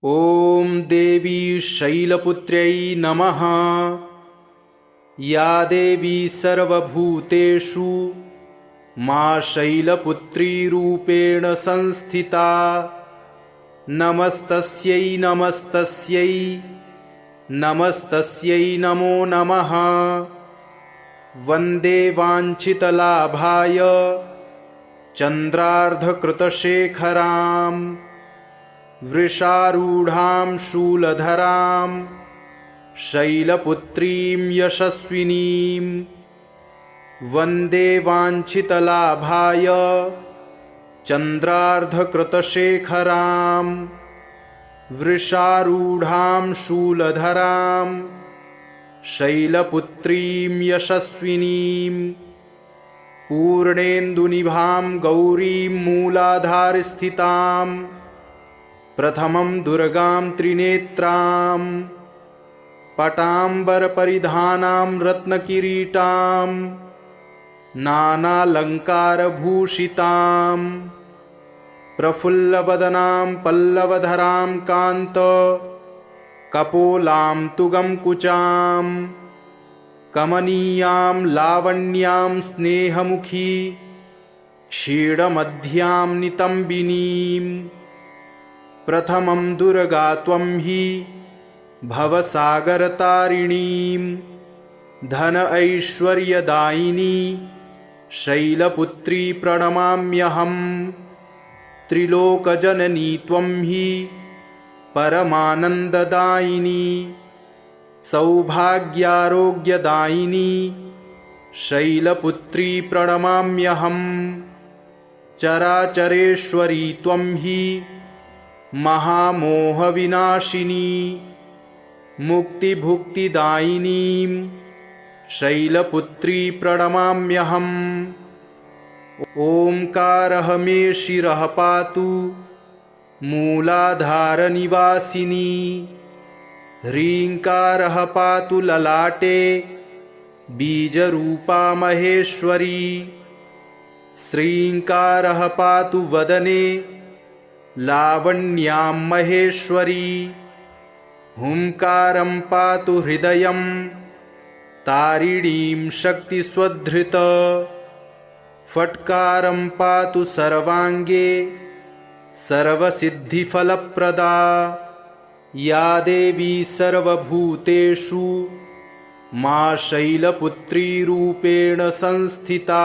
ॐ देवी शैलपुत्र्यै नमः। या देवी सर्वभूतेषु मा शैलपुत्रीरूपेण संस्थिता। नमस्तस्यै नमस्तस्यै नमस्तस्यै नमो नमः। वन्दे वाञ्छितलाभाय चन्द्रार्धकृतशेखराम् वृषारूढां शूलधरां शैलपुत्रीं यशस्विनीं। वन्दे वाञ्छितलाभाय चन्द्रार्धकृतशेखरां वृषारूढां शूलधरां शैलपुत्रीं यशस्विनीं। पूर्णेन्दुनिभां गौरीं मूलाधारस्थितां प्रथमं दुर्गां त्रिनेत्रां। पटाम्बरपरिधानां रत्नकिरीटां नानालङ्कारभूषितां। प्रफुल्लवदनां पल्लवधरां कान्त कपोलां तुगंकुचां। कमनीयां लावण्यां स्नेहमुखी क्षीणमध्यां नितम्बिनीं। प्रथमं दुर्गा त्वं हि भवसागरतारिणीं धन ऐश्वर्यदायिनी शैलपुत्री प्रणमाम्यहम्। त्रिलोकजननी त्वं हि परमानन्ददायिनी सौभाग्यारोग्यदायिनी शैलपुत्री प्रणमाम्यहम्। चराचरेश्वरी त्वं हि महामोहविनाशिनी मुक्तिभुक्तिदायिनीं शैलपुत्री प्रणमाम्यहम्। ओंकारः मे शिरः पातु मूलाधारनिवासिनी। ह्रीङ्कारः पातु ललाटे बीजरूपा महेश्वरी। श्रीङ्कारः पातु वदने लावण्यां महेश्वरी। हुंकारं पातु हृदयं तारिणीं शक्तिस्वधृत। फट्कारं पातु सर्वाङ्गे सर्वसिद्धिफलप्रदा। या देवी सर्वभूतेषु मा शैलपुत्रीरूपेण संस्थिता।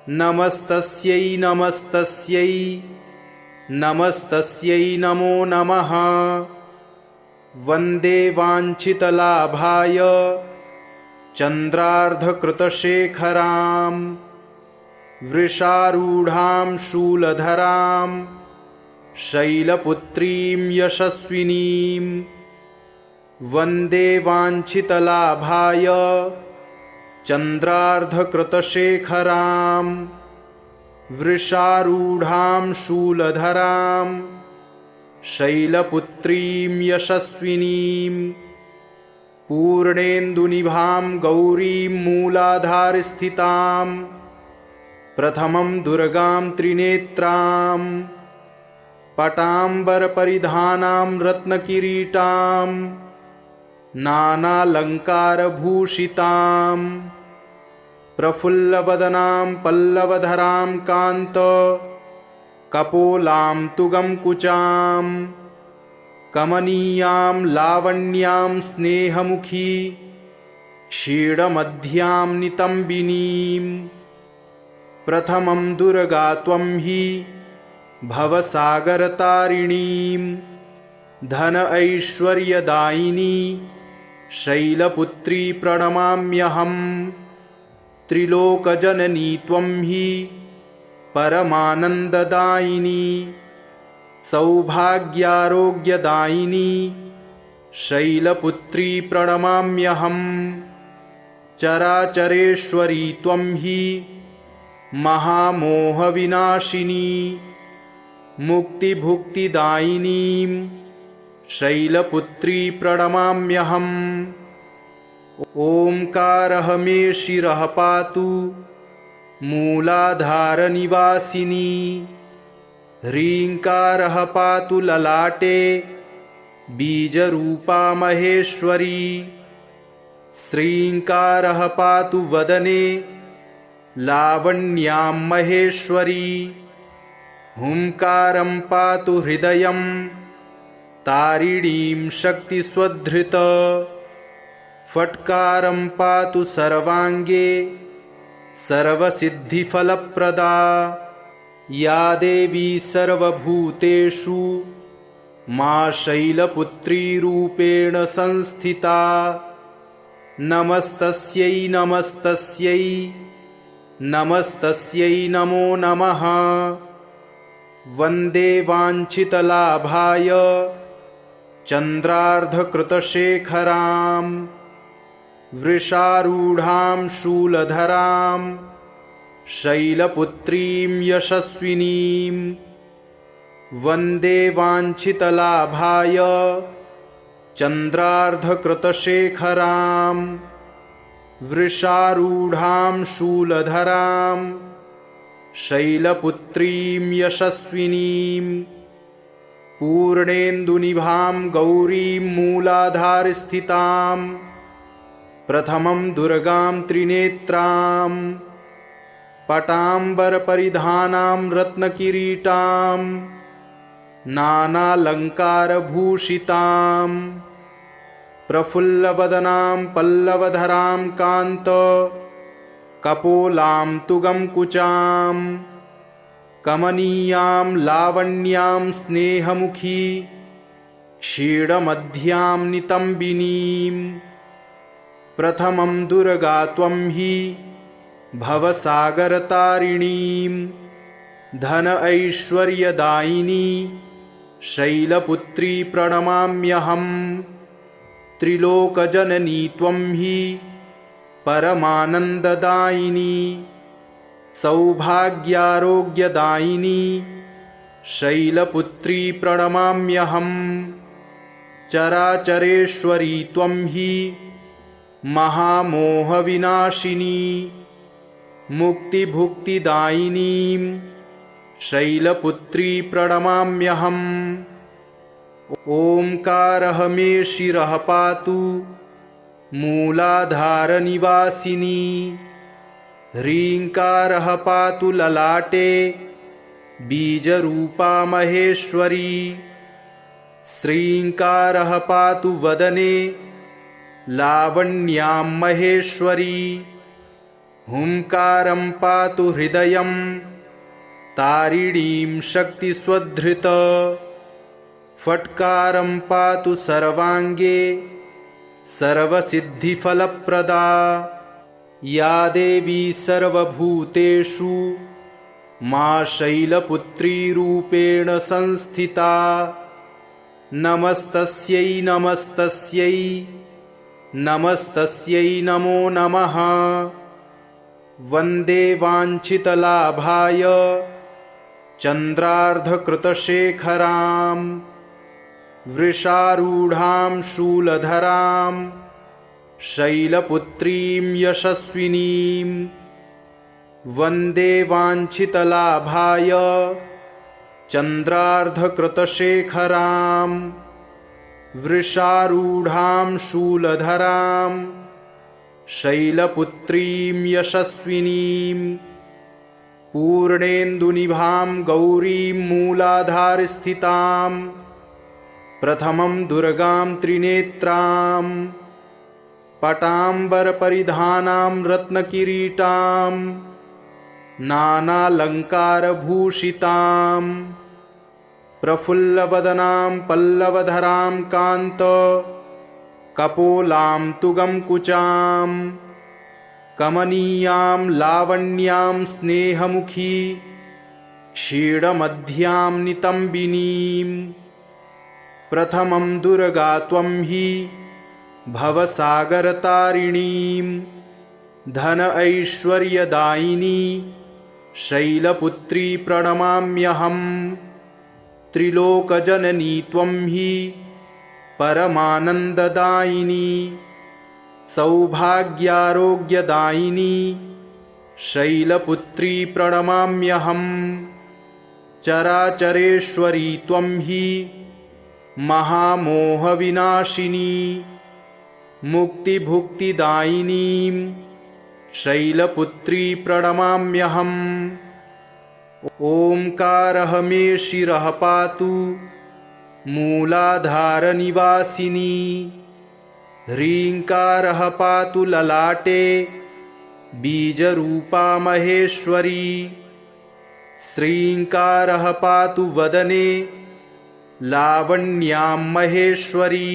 नमस्तस्यै नमस्तस्यै नमस्तस्यै नमो नमः। वन्दे वाञ्छितलाभाय चन्द्रार्धकृतशेखरां वृषारूढां शूलधरां शैलपुत्रीं यशस्विनीं। वन्दे वाञ्छितलाभाय चन्द्रार्धकृतशेखरां वृषारूढां शूलधरां शैलपुत्रीं यशस्विनीं। पूर्णेन्दुनिभां गौरीं मूलाधारस्थितां प्रथमं दुर्गां त्रिनेत्रां। पटाम्बरपरिधानां रत्नकिरीटां नानालङ्कारभूषितां। प्रफुल्लवदनां पल्लवधरां कान्त कपोलां तुगंकुचां। कमनीयां लावण्यां स्नेहमुखी क्षीणमध्यां नितम्बिनीं। प्रथमं दुर्गा त्वं हि भवसागरतारिणीं धन ऐश्वर्यदायिनी शैलपुत्री प्रणमाम्यहम्। त्रिलोकजननी त्वं हि परमानन्ददायिनी सौभाग्यारोग्यदायिनी शैलपुत्री प्रणमाम्यहम्। चराचरेश्वरी त्वं हि महामोहविनाशिनी मुक्तिभुक्तिदायिनीं शैलपुत्री प्रणमाम्यहम्। ओंकारः मे शिरः पातु मूलाधारनिवासिनी। ह्रीङ्कारः पातु ललाटे बीजरूपा महेश्वरी। श्रीङ्कारः पातु वदने लावण्यां महेश्वरी। हुंकारं पातु हृदयं तारिणीं शक्तिस्वधृत। फट्कारं पातु सर्वाङ्गे सर्वसिद्धिफलप्रदा। या देवी सर्वभूतेषु मा शैलपुत्रीरूपेण संस्थिता। नमस्तस्यै नमस्तस्यै नमस्तस्यै नमो नमः। वन्दे वाञ्छितलाभाय चन्द्रार्धकृतशेखरां। वृषारूढां शूलधरां शैलपुत्रीं यशस्विनीं। वन्दे वाञ्छितलाभाय चन्द्रार्धकृतशेखरां। वृषारूढां शूलधरां शैलपुत्रीं यशस्विनीं। पूर्णेन्दुनिभां गौरीं मूलाधारस्थितां। प्रथमं दुर्गां त्रिनेत्रां। पटाम्बरपरिधानां रत्नकिरीटां। नानालङ्कारभूषितां। प्रफुल्लवदनां पल्लवधरां कान्त कपोलां तुगंकुचां। कमनीयां लावण्यां स्नेहमुखी क्षीणमध्यां नितम्बिनीं। प्रथमं दुर्गा त्वं हि भवसागरतारिणीं। धन ऐश्वर्यदायिनी शैलपुत्री प्रणमाम्यहम्। त्रिलोकजननी त्वं हि परमानन्ददायिनी। सौभाग्यारोग्यदायिनी शैलपुत्री प्रणमाम्यहम्। चराचरेश्वरी त्वं हि महामोहविनाशिनी। मुक्तिभुक्तिदायिनीं शैलपुत्री प्रणमाम्यहम्। ओंकारः मे शिरः पातु मूलाधारनिवासिनी। ह्रीङ्कारः पातु ललाटे बीजरूपा महेश्वरी। श्रीङ्कारः पातु वदने लावण्यां महेश्वरी। हुंकारं पातु हृदयं तारिणीं शक्तिस्वधृत। फट्कारं पातु सर्वाङ्गे सर्वसिद्धिफलप्रदा। या देवी सर्वभूतेषु मा शैलपुत्रीरूपेण संस्थिता। नमस्तस्यै नमस्तस्यै नमस्तस्यै नमो नमः। वन्दे वाञ्छितलाभाय चन्द्रार्धकृतशेखरां। वृषारूढां शूलधरां शैलपुत्रीं यशस्विनीं। वन्दे वाञ्छितलाभाय चन्द्रार्धकृतशेखरां। वृषारूढां शूलधरां शैलपुत्रीं यशस्विनीं। पूर्णेन्दुनिभां गौरीं मूलाधारस्थितां। प्रथमं दुर्गां त्रिनेत्रां। पटाम्बरपरिधानां रत्नकिरीटां। नानालङ्कारभूषितां। प्रफुल्लवदनां पल्लवधरां कान्त कपोलां तुगंकुचां। कमनीयां लावण्यां स्नेहमुखी क्षीणमध्यां नितम्बिनीं। प्रथमं दुर्गा त्वं हि भवसागरतारिणीं। धन ऐश्वर्यदायिनी शैलपुत्री प्रणमाम्यहम्। त्रिलोकजननी त्वं हि परमानन्ददायिनी। सौभाग्यारोग्यदायिनी शैलपुत्री प्रणमाम्यहम्। चराचरेश्वरी त्वं हि महामोहविनाशिनी मुक्तिभुक्तिदायिनीं शैलपुत्री प्रणमाम्यहम्। ओंकारः मे शिरः पातु मूलाधारनिवासिनी ह्रीङ्कारः पातु ललाटे बीजरूपा महेश्वरी श्रीङ्कारः पातु वदने लावण्यां महेश्वरी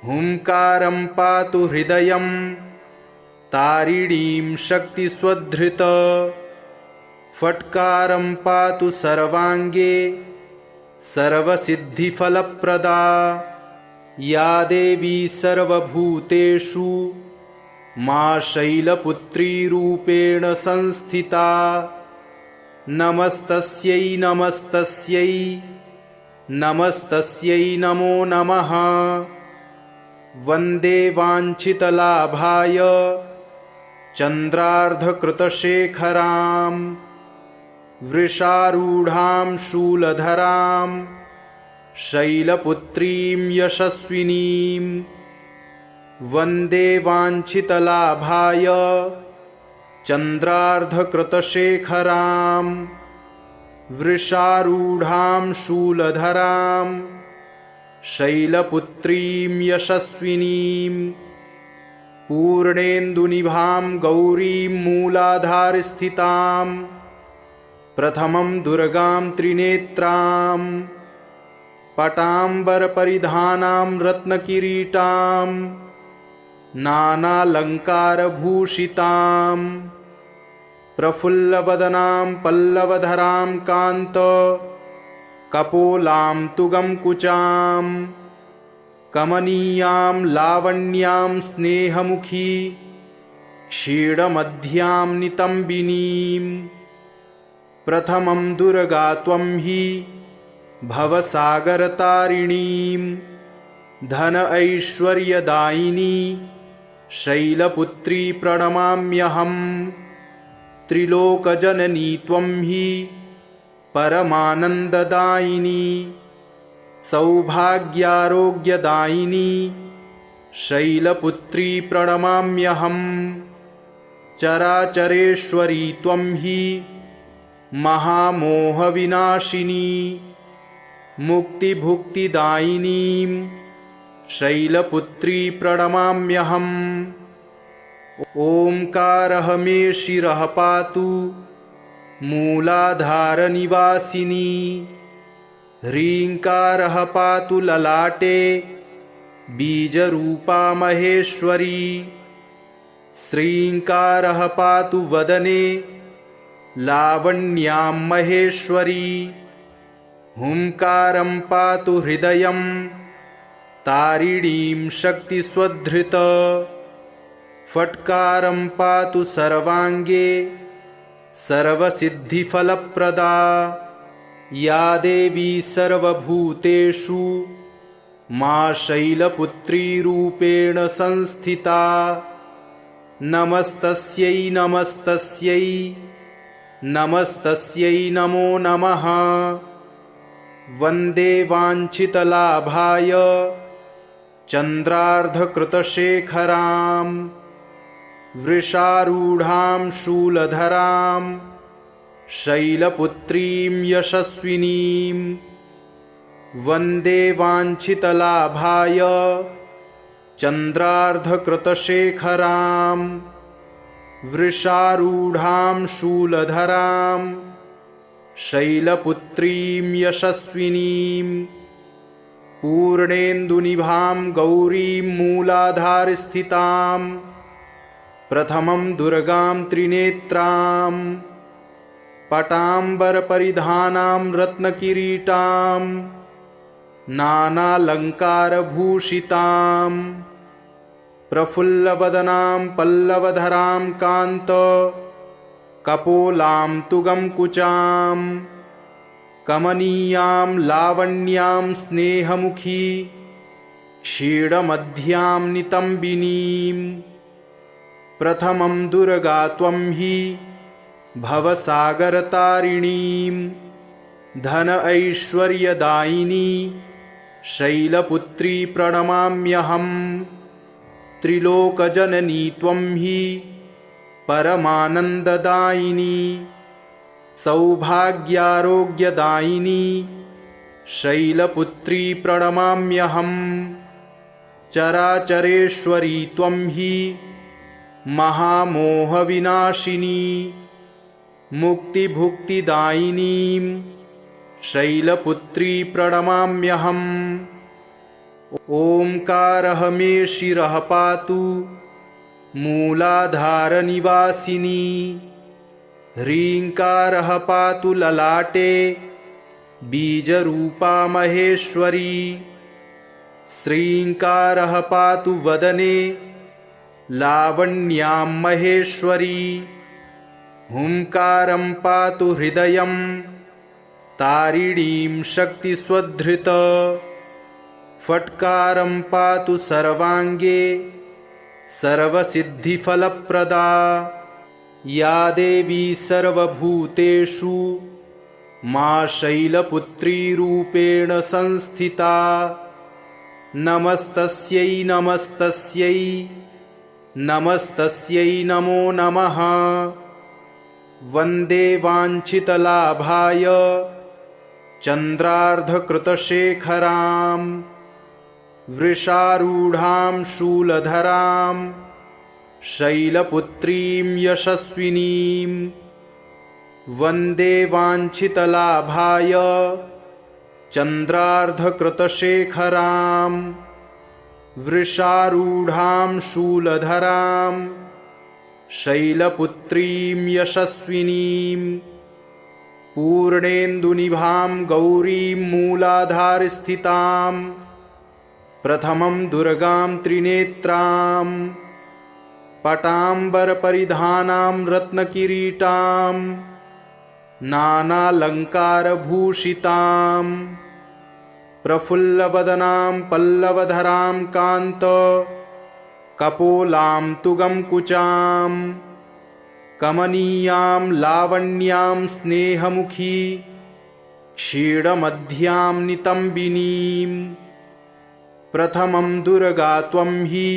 हुंकारं पातु हृदयं तारिणीं शक्तिस्वधृत फट्कारं पातु सर्वाङ्गे सर्वसिद्धिफलप्रदा या देवी सर्वभूतेषु मा शैलपुत्रीरूपेण संस्थिता नमस्तस्यै नमस्तस्यै नमस्तस्यै नमो नमः। वन्दे वाञ्छितलाभाय चन्द्रार्धकृतशेखरां वृषारूढां शूलधरां शैलपुत्रीं यशस्विनीं। वन्दे वाञ्छितलाभाय चन्द्रार्धकृतशेखरां वृषारूढां शूलधरां शैलपुत्रीं यशस्विनीं। पूर्णेन्दुनिभां गौरीं मूलाधारस्थितां प्रथमं दुर्गां त्रिनेत्रां पटाम्बरपरिधानां रत्नकिरीटां नानालङ्कारभूषितां प्रफुल्लवदनां पल्लवधरां कान्त कपोलां तुगंकुचां कमनीयां लावण्यां स्नेहमुखी क्षीणमध्यां नितम्बिनीं। प्रथमं दुर्गा त्वं हि भवसागरतारिणीं धन ऐश्वर्यदायिनी शैलपुत्री प्रणमाम्यहम्। त्रिलोकजननी त्वं हि परमानन्ददायिनी सौभाग्यारोग्यदायिनी शैलपुत्री प्रणमाम्यहम्। चराचरेश्वरी त्वं हि महामोहविनाशिनी मुक्तिभुक्तिदायिनीं शैलपुत्री प्रणमाम्यहम्। ओंकारः मे शिरः पातु मूलाधारनिवासिनी ह्रीङ्कारः पातु ललाटे बीजरूपा महेश्वरी श्रीङ्कारः पातु वदने लावण्यां महेश्वरी हुंकारं पातु हृदयं तारिणीं शक्तिस्वधृत फट्कारं पातु सर्वाङ्गे सर्वसिद्धिफलप्रदा या देवी सर्वभूतेषु मा शैलपुत्रीरूपेण संस्थिता नमस्तस्यै नमस्तस्यै नमस्तस्यै नमो नमः। वन्दे वाञ्छितलाभाय चन्द्रार्धकृतशेखरां वृषारूढां शूलधरां शैलपुत्रीं यशस्विनीं। वन्दे वाञ्छितलाभाय चन्द्रार्धकृतशेखरां वृषारूढां शूलधरां शैलपुत्रीं यशस्विनीं। पूर्णेन्दुनिभां गौरीं मूलाधारस्थितां प्रथमं दुर्गां त्रिनेत्रां पटाम्बरपरिधानां रत्नकिरीटां नानालङ्कारभूषितां प्रफुल्लवदनां पल्लवधरां कान्त कपोलां तुगंकुचां कमनीयां लावण्यां स्नेहमुखी क्षीणमध्यां नितम्बिनीं। प्रथमं दुर्गा त्वं हि भवसागरतारिणीं धन ऐश्वर्यदायिनी शैलपुत्री प्रणमाम्यहम्। त्रिलोकजननी त्वं हि परमानन्ददायिनी सौभाग्यारोग्यदायिनी शैलपुत्री प्रणमाम्यहम्। चराचरेश्वरी त्वं हि महामोहविनाशिनी मुक्तिभुक्तिदायिनीं शैलपुत्री प्रणमाम्यहम्। ओंकारः मे शिरः पातु मूलाधारनिवासिनी ह्रीङ्कारः पातु ललाटे बीजरूपा महेश्वरी श्रीङ्कारः पातु वदने लावण्यां महेश्वरी हुंकारं पातु हृदयं तारिणीं शक्तिस्वधृत फट्कारं पातु सर्वाङ्गे सर्वसिद्धिफलप्रदा या देवी सर्वभूतेषु मा शैलपुत्री रूपेण संस्थिता नमस्तस्यै नमस्तस्यै नमस्तस्यै नमो नमः। वन्दे वाञ्छितलाभाय चन्द्रार्धकृतशेखरां वृषारूढां शूलधरां शैलपुत्रीं यशस्विनीं। वन्दे वाञ्छितलाभाय चन्द्रार्धकृतशेखरां वृषारूढां शूलधरां शैलपुत्रीं यशस्विनीं। पूर्णेन्दुनिभां गौरीं मूलाधारस्थितां प्रथमं दुर्गां त्रिनेत्रां पटाम्बरपरिधानां रत्नकिरीटां नानालङ्कारभूषितां प्रफुल्लवदनां पल्लवधरां कान्त कपोलां तुगं कुचां कमनीयां लावण्यां स्नेहमुखी क्षीणमध्यां नितम्बिनीं। प्रथमं दुर्गा त्वं हि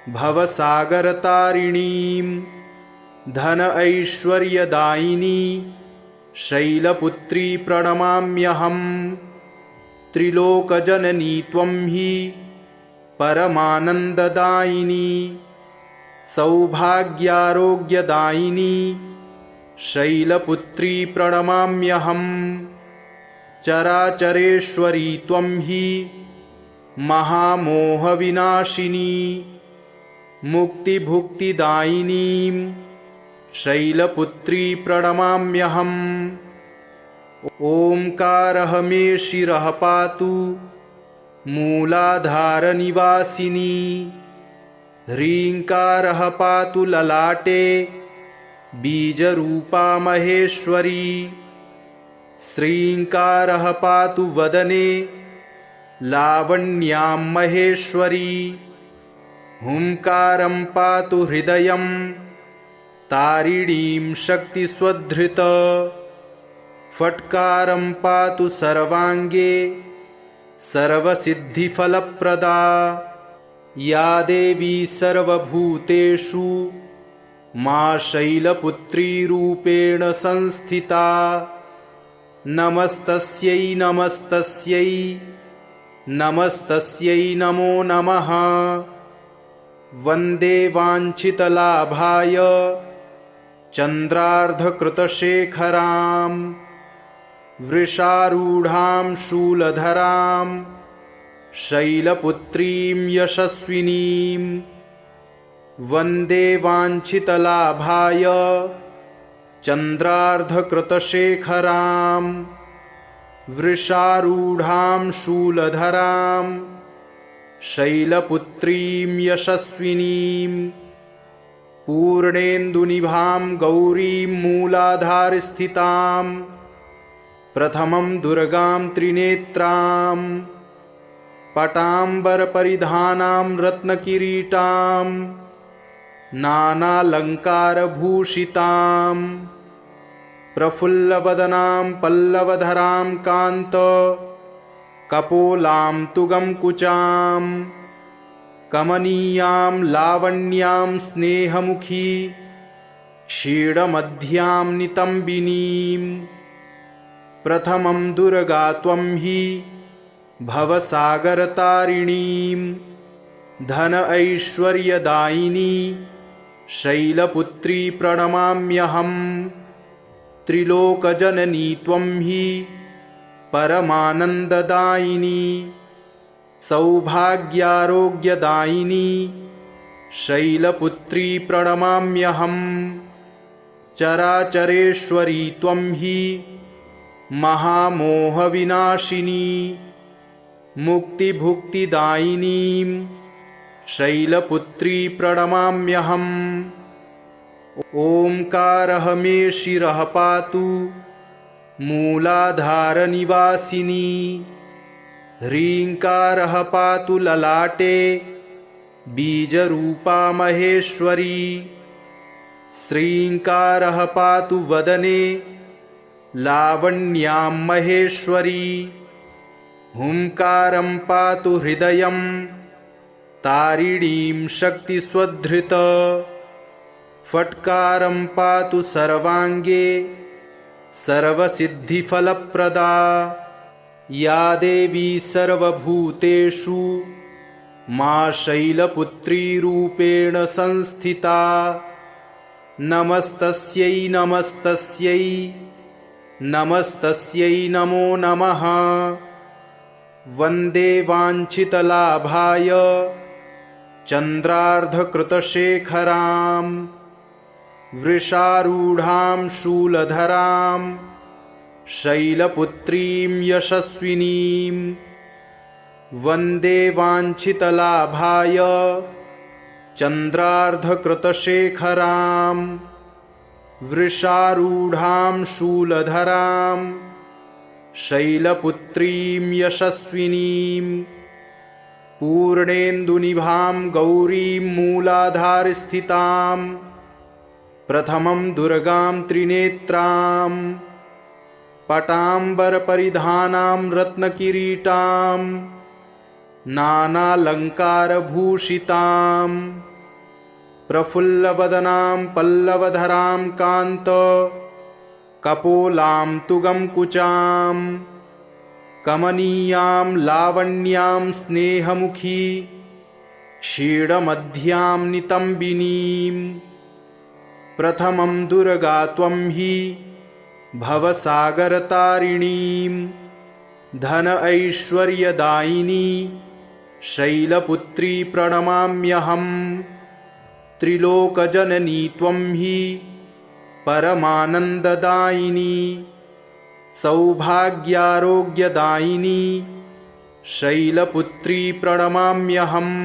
भवसागरतारिणीं धन ऐश्वर्यदायिनी शैलपुत्री प्रणमाम्यहम्। त्रिलोकजननी त्वं हि परमानन्ददायिनी सौभाग्यारोग्यदायिनी शैलपुत्री प्रणमाम्यहम्। चराचरेश्वरी त्वं हि महामोहविनाशिनी मुक्तिभुक्तिदायिनीं शैलपुत्री प्रणमाम्यहम्। ओंकारः मे शिरः पातु मूलाधारनिवासिनी ह्रीङ्कारः पातु ललाटे बीजरूपा महेश्वरी श्रीङ्कारः पातु वदने लावण्यां महेश्वरी हुंकारं पातु हृदयं तारिणीं शक्तिस्वधृत फट्कारं पातु सर्वाङ्गे सर्वसिद्धिफलप्रदा या देवी सर्वभूतेषु मा शैलपुत्री रूपेण संस्थिता नमस्तस्यै नमस्तस्यै नमस्तस्यै नमो नमः। वन्दे वाञ्छितलाभाय चन्द्रार्धकृतशेखरां वृषारूढां शूलधरां शैलपुत्रीं यशस्विनीं। वन्दे वाञ्छितलाभाय चन्द्रार्धकृतशेखरां वृषारूढां शूलधरां शैलपुत्रीं यशस्विनीं। पूर्णेन्दुनिभां गौरीं मूलाधारस्थितां प्रथमं दुर्गां त्रिनेत्रां पटाम्बरपरिधानां रत्नकिरीटां नानालङ्कारभूषितां प्रफुल्लवदनां पल्लवधरां कान्त कपोलां तुगं कुचां कमनीयां लावण्यां स्नेहमुखी क्षीणमध्यां नितम्बिनीं प्रथमं दुर्गा त्वं हि भवसागरतारिणीं धन ऐश्वर्यदायिनी शैलपुत्री प्रणमाम्यहम् त्रिलोकजननी त्वं हि परमानन्ददायिनी सौभाग्यारोग्यदायिनी शैलपुत्री प्रणमाम्यहम् चराचरेश्वरी त्वं हि महामोहविनाशिनी मुक्तिभुक्तिदायिनीं शैलपुत्री प्रणमाम्यहम् ओंकारः मे शिरः पातु मूलाधारनिवासिनी ह्रीङ्कारः पातु ललाटे बीजरूपा महेश्वरी श्रीङ्कारः पातु वदने लावण्यां महेश्वरी हुंकारं पातु हृदयं तारिणीं शक्तिस्वधृत फट्कारं पातु सर्वाङ्गे सर्वसिद्धिफलप्रदा या देवी सर्वभूतेषु मा शैलपुत्री रूपेण संस्थिता नमस्तस्यै नमस्तस्यै नमस्तस्यै नमो नमः वन्दे वाञ्छितलाभाय चन्द्रार्धकृतशेखरां वृषारूढां शूलधरां शैलपुत्रीं यशस्विनीं वन्दे वाञ्छितलाभाय चन्द्रार्धकृतशेखरां वृषारूढां शूलधरां शैलपुत्रीं यशस्विनीं पूर्णेन्दुनिभां गौरीं मूलाधारस्थितां प्रथमं दुर्गां त्रिनेत्रां पटाम्बरपरिधानां रत्नकिरीटां नानालङ्कारभूषितां प्रफुल्लवदनां पल्लवधरां कान्त कपोलां तुगं कुचां कमनीयां लावण्यां स्नेहमुखी क्षीणमध्यां नितम्बिनीं प्रथमं दुर्गा त्वं हि भवसागरतारिणीं धन ऐश्वर्यदायिनी शैलपुत्री प्रणमाम्यहम् त्रिलोकजननी त्वं हि परमानन्ददायिनी सौभाग्यारोग्यदायिनी शैलपुत्री प्रणमाम्यहम्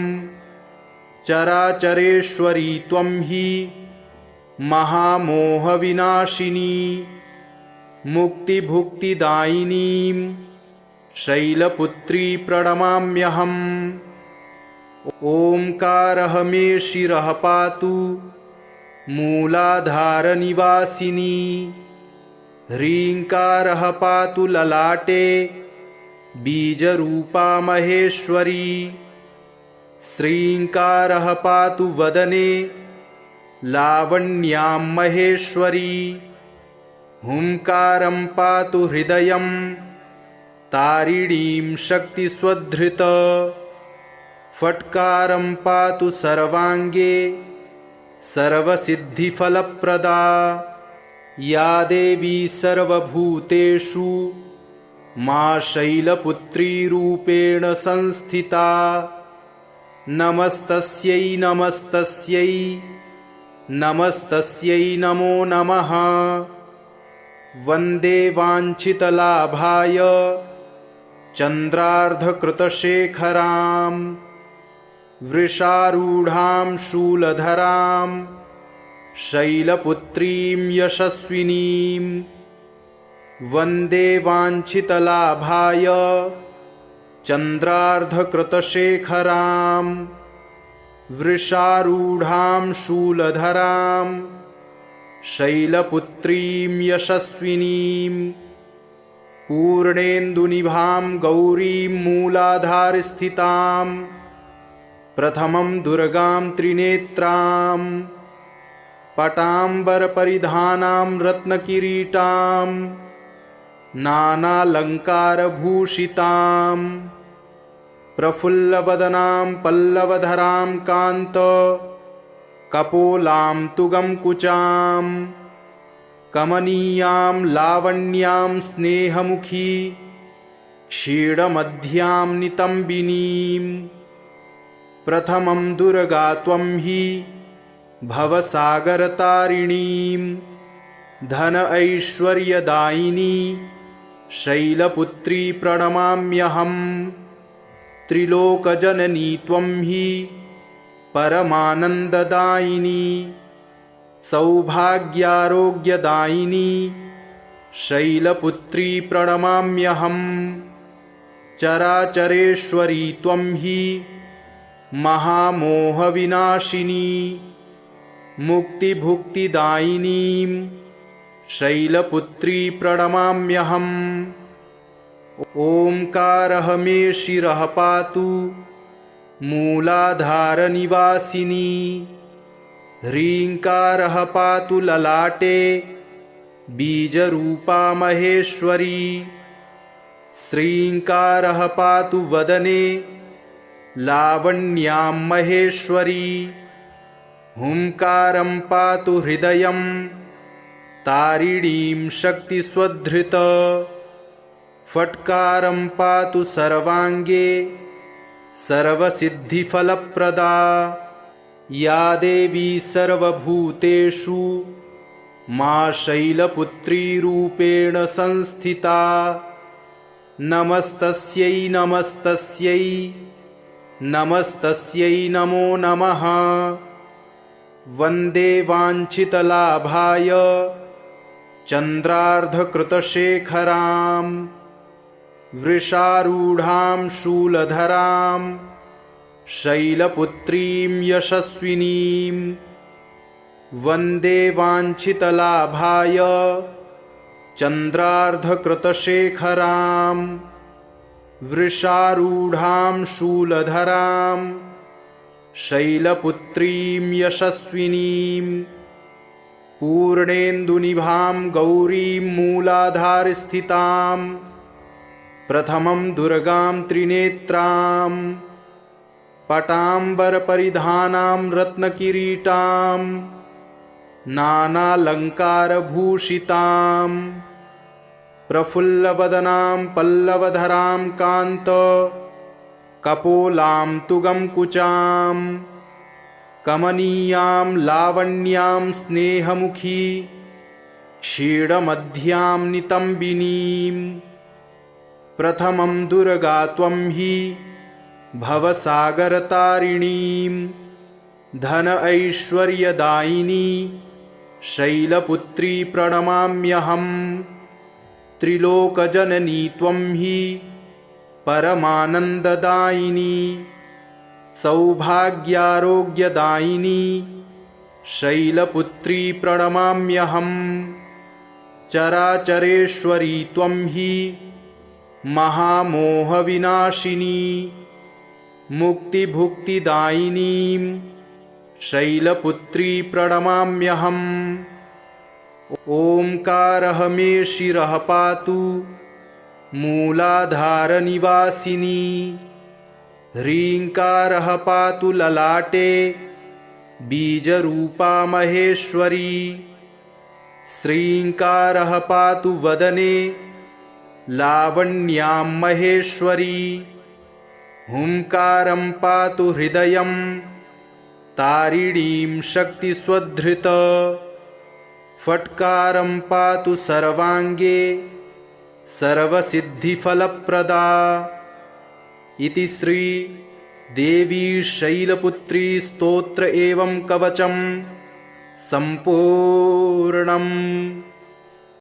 चराचरेश्वरी त्वं हि महामोहविनाशिनी मुक्तिभुक्तिदायिनीं शैलपुत्री प्रणमाम्यहम् ओंकारः मे शिरः पातु मूलाधारनिवासिनी ह्रीङ्कारः पातु ललाटे बीजरूपा महेश्वरी श्रीङ्कारः पातु वदने लावण्यां महेश्वरी हुंकारं पातु हृदयं तारिणीं शक्तिस्वधृत फट्कारं पातु सर्वाङ्गे सर्वसिद्धिफलप्रदा या देवी सर्वभूतेषु मा शैलपुत्री रूपेण संस्थिता नमस्तस्यै नमस्तस्यै नमस्तस्यै नमो नमः वन्दे वाञ्छितलाभाय चन्द्रार्धकृतशेखरां वृषारूढां शूलधरां शैलपुत्रीं यशस्विनीं वन्दे वाञ्छितलाभाय शैलपुत्रीं यशस्विनीं पूर्णेन्दुनिभां गौरीं मूलाधारस्थितां प्रथमं दुर्गां त्रिनेत्रां पटाम्बरपरिधानां रत्नकिरीटां नानालङ्कारभूषितां प्रफुल्लवदनां पल्लवधरां कान्त कपोलां तुगंकुचां कमनीयां लावण्यां स्नेहमुखी क्षीणमध्यां नितम्बिनीं प्रथमं दुर्गा त्वं हि भवसागरतारिणीं धन ऐश्वर्यदायिनी शैलपुत्री प्रणमाम्यहं त्रिलोकजननी त्वं हि परमानन्ददायिनी सौभाग्यारोग्यदायिनी शैलपुत्री प्रणमाम्यहं चराचरेश्वरी त्वं हि महामोहविनाशिनी मुक्तिभुक्तिदायिनीं शैलपुत्री प्रणमाम्यहम् ओंकारः मे शिरः पातु मूलाधारनिवासिनी ह्रीङ्कारः पातु ललाटे बीजरूपा महेश्वरी श्रीङ्कारः पातु वदने लावण्यां महेश्वरी हुंकारं पातु हृदयं तारिणीं शक्तिस्वधृत फट्कारं पातु सर्वाङ्गे सर्वसिद्धिफलप्रदा या देवी सर्वभूतेषु मा शैलपुत्रीरूपेण संस्थिता नमस्तस्यै नमस्तस्यै नमस्तस्यै नमो नमः वन्दे वाञ्छितलाभाय चन्द्रार्धकृतशेखरां वृषारूढां शूलधरां शैलपुत्रीं यशस्विनीं वन्दे वाञ्छितलाभाय चन्द्रार्धकृतशेखरां वृषारूढां शूलधरां शैलपुत्रीं यशस्विनीं पूर्णेन्दुनिभां गौरीं मूलाधारस्थितां प्रथमं दुर्गां त्रिनेत्रां पटाम्बरपरिधानां रत्नकिरीटां नानालङ्कारभूषितां प्रफुल्लवदनां पल्लवधरां कान्त कपोलां तुगंकुचां कमनीयां लावण्यां स्नेहमुखी क्षीणमध्यां नितम्बिनीं प्रथमं दुर्गा त्वं हि भवसागरतारिणीं धन ऐश्वर्यदायिनी शैलपुत्री प्रणमाम्यहं त्रिलोकजननी त्वं हि परमानन्ददायिनी सौभाग्यारोग्यदायिनी शैलपुत्री प्रणमाम्यहं चराचरेश्वरी त्वं हि महामोहविनाशिनी मुक्तिभुक्तिदायिनीं शैलपुत्री प्रणमाम्यहम् ओंकारः मे शिरः पातु मूलाधारनिवासिनी ह्रीङ्कारः पातु ललाटे बीजरूपा महेश्वरी श्रीङ्कारः पातु वदने लावण्यां महेश्वरी हुंकारं पातु हृदयं तारिणीं शक्तिस्वधृत फट्कारं पातु सर्वाङ्गे सर्वसिद्धिफलप्रदा इति श्री देवी शैलपुत्री स्तोत्र एवं कवचं सम्पूर्णम्।